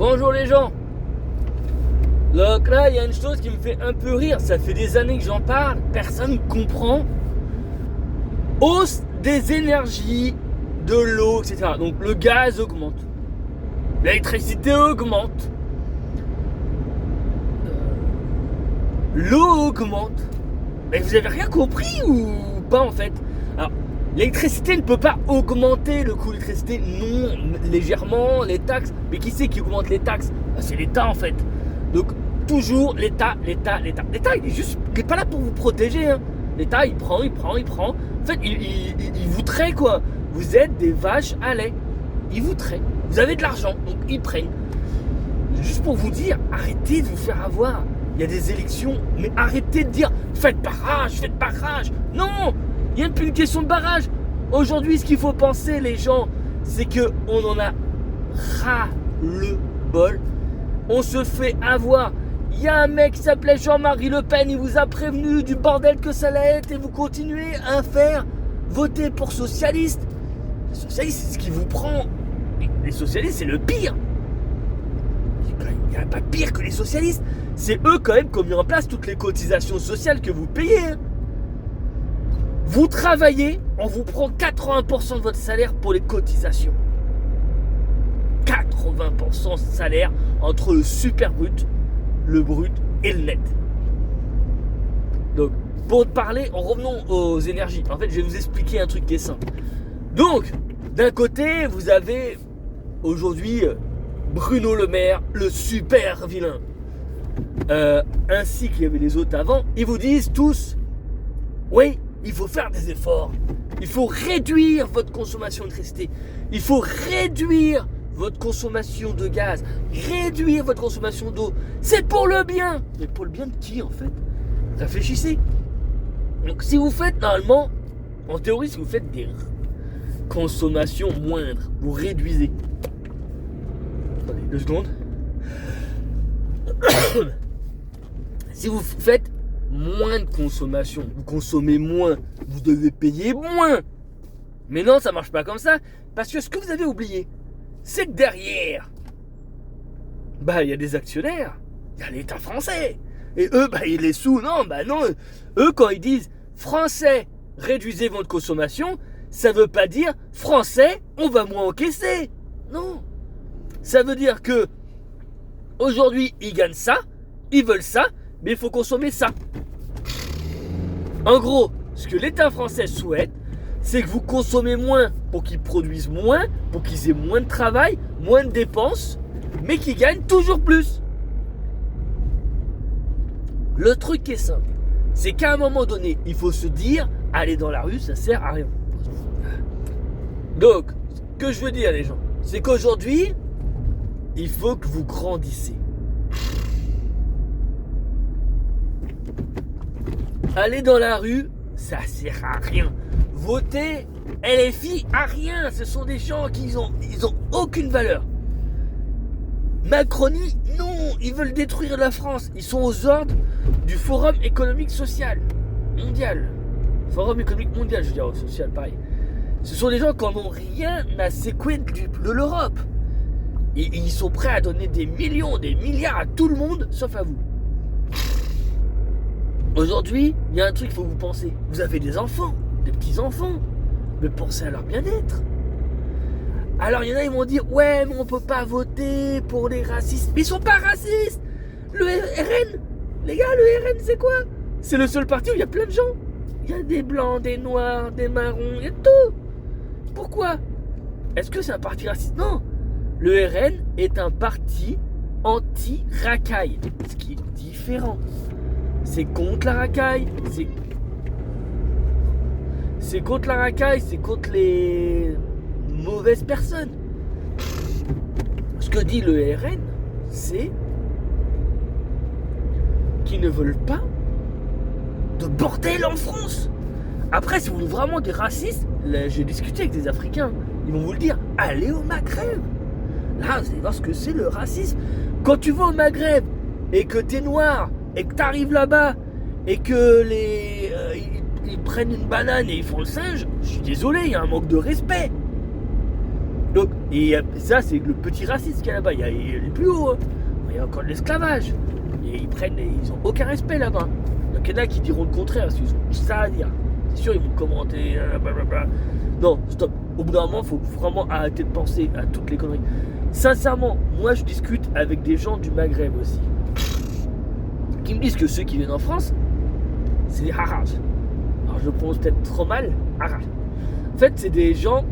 Bonjour les gens. Donc là, il y a une chose qui me fait un peu rire. Ça fait des années que j'en parle. Personne ne comprend. Hausse des énergies, de l'eau, etc. Donc le gaz augmente. L'électricité augmente. L'eau augmente. Mais vous avez rien compris ou pas en fait? Alors, l'électricité ne peut pas augmenter le coût de l'électricité, non, légèrement, les taxes. Mais qui c'est qui augmente les taxes? C'est l'État en fait. Donc toujours l'État. L'État, il est pas là pour vous protéger. Hein. L'État, il prend. En fait, il vous traite quoi. Vous êtes des vaches à lait. Ils vous traitent. Vous avez de l'argent, donc ils prennent. Juste pour vous dire, arrêtez de vous faire avoir. Il y a des élections, mais arrêtez de dire faites barrage. Non, il n'y a plus une question de barrage. Aujourd'hui, ce qu'il faut penser, les gens, c'est qu'on en a ras le bol. On se fait avoir. Il y a un mec qui s'appelait Jean-Marie Le Pen, il vous a prévenu du bordel que ça allait être et vous continuez à faire voter pour socialiste. Les socialistes, c'est ce qui vous prend. Les socialistes, c'est le pire. Il n'y a pas pire que les socialistes. C'est eux quand même qui ont mis en place toutes les cotisations sociales que vous payez. Hein. Vous travaillez, on vous prend 80% de votre salaire pour les cotisations. 80% de salaire entre le super brut, le brut et le net. Donc, pour parler, revenons aux énergies. En fait, je vais vous expliquer un truc qui est simple. Donc, d'un côté, vous avez aujourd'hui Bruno Le Maire, le super vilain. Ainsi qu'il y avait les autres avant, ils vous disent tous, oui, il faut faire des efforts. Il faut réduire votre consommation d'électricité. Il faut réduire votre consommation de gaz. Réduire votre consommation d'eau. C'est pour le bien. Mais pour le bien de qui en fait? Réfléchissez. Donc si vous faites normalement, en théorie, si vous faites des consommations moindres, vous réduisez. Attendez, 2 secondes. Si vous faites moins de consommation, vous consommez moins, vous devez payer moins. Mais non, ça marche pas comme ça. Parce que ce que vous avez oublié, c'est que derrière, il y a des actionnaires, il y a l'État français. Et eux, ils les sous. Non. Eux, quand ils disent Français, réduisez votre consommation, ça veut pas dire Français, on va moins encaisser. Non. Ça veut dire que aujourd'hui, ils gagnent ça, ils veulent ça, mais il faut consommer ça. En gros, ce que l'État français souhaite, c'est que vous consommez moins pour qu'ils produisent moins, pour qu'ils aient moins de travail, moins de dépenses, mais qu'ils gagnent toujours plus. Le truc qui est simple, c'est qu'à un moment donné, il faut se dire, aller dans la rue, ça sert à rien. Donc, ce que je veux dire les gens, c'est qu'aujourd'hui, il faut que vous grandissez. Aller dans la rue, ça sert à rien. Voter LFI à rien. Ce sont des gens qui ont aucune valeur. Macronie, non, ils veulent détruire la France. Ils sont aux ordres du Forum économique social mondial. Forum économique mondial, je veux dire, social, pareil. Ce sont des gens qui n'ont rien à secouer de l'Europe. Et ils sont prêts à donner des millions, des milliards à tout le monde, sauf à vous. Aujourd'hui, il y a un truc qu'il faut que vous penser. Vous avez des enfants, des petits-enfants. Mais pensez à leur bien-être. Alors, il y en a, ils vont dire, ouais, mais on peut pas voter pour les racistes. Mais ils sont pas racistes. Le RN, les gars, le RN, c'est quoi? C'est le seul parti où il y a plein de gens. Il y a des blancs, des noirs, des marrons, il y a tout. Pourquoi? Est-ce que c'est un parti raciste? Non. Le RN est un parti anti-racaille, ce qui est différent. C'est contre la racaille, c'est contre la racaille, c'est contre les mauvaises personnes. Ce que dit le RN, c'est qu'ils ne veulent pas de bordel en France. Après, si vous voulez vraiment des racistes, là, j'ai discuté avec des Africains, ils vont vous le dire, allez au Maghreb. Là, vous allez voir ce que c'est le racisme. Quand tu vas au Maghreb et que t'es noir et que t'arrives là-bas et que ils prennent une banane et ils font le singe, je suis désolé, il y a un manque de respect. Donc, et ça, c'est le petit racisme qu'il y a là-bas. Il y a les plus hauts. Hein. Il y a encore de l'esclavage. Et ils ont aucun respect là-bas. Donc, il y en a qui diront le contraire, parce qu'ils ont ça à dire. C'est sûr, ils vont commenter, blablabla. Non, stop. Au bout d'un moment, il faut vraiment arrêter de penser à toutes les conneries. Sincèrement, moi, je discute avec des gens du Maghreb aussi, qui me disent que ceux qui viennent en France, c'est des Haraj. Alors, je le prononce peut-être trop mal, Haraj. En fait, c'est des gens,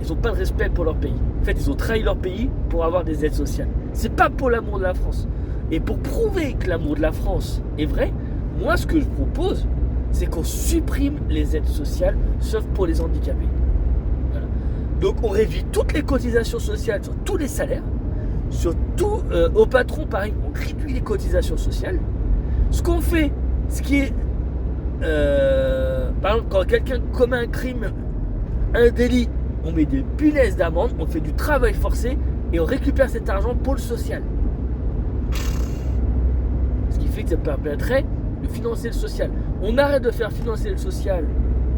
ils n'ont pas de respect pour leur pays. En fait, ils ont trahi leur pays pour avoir des aides sociales. C'est pas pour l'amour de la France. Et pour prouver que l'amour de la France est vrai, moi, ce que je propose, c'est qu'on supprime les aides sociales, sauf pour les handicapés. Voilà. Donc, on réduit toutes les cotisations sociales sur tous les salaires, sur tout, au patron, pareil, on réduit les cotisations sociales. Ce qu'on fait, ce qui est, par exemple, quand quelqu'un commet un crime, un délit, on met des punaises d'amende, on fait du travail forcé et on récupère cet argent pour le social. Ce qui fait que ça permettrait de financer le social. On arrête de faire financer le social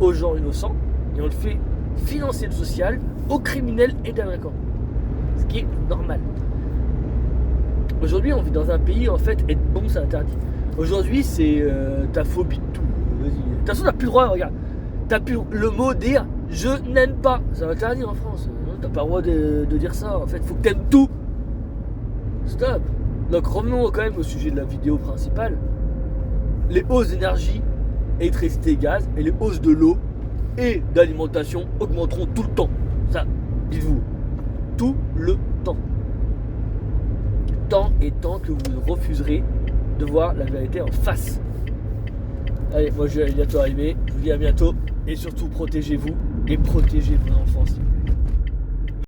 aux gens innocents et on le fait financer le social aux criminels et délinquants. Ce qui est normal. Aujourd'hui, on vit dans un pays, en fait, être bon, c'est interdit. Aujourd'hui, c'est ta phobie de tout. Vas-y. De toute façon, t'as plus le droit, regarde. T'as plus le mot dire je n'aime pas. C'est interdit en France. T'as pas le droit de dire ça. En fait, faut que t'aimes tout. Stop. Donc, revenons quand même au sujet de la vidéo principale. Les hausses d'énergie, électricité, gaz et les hausses de l'eau et d'alimentation augmenteront tout le temps. Ça, dites-vous. Tout le temps. Tant et tant que vous refuserez de voir la vérité en face. Allez, moi je vais bientôt arriver. Je vous dis à bientôt. Et surtout, protégez-vous et protégez vos enfants.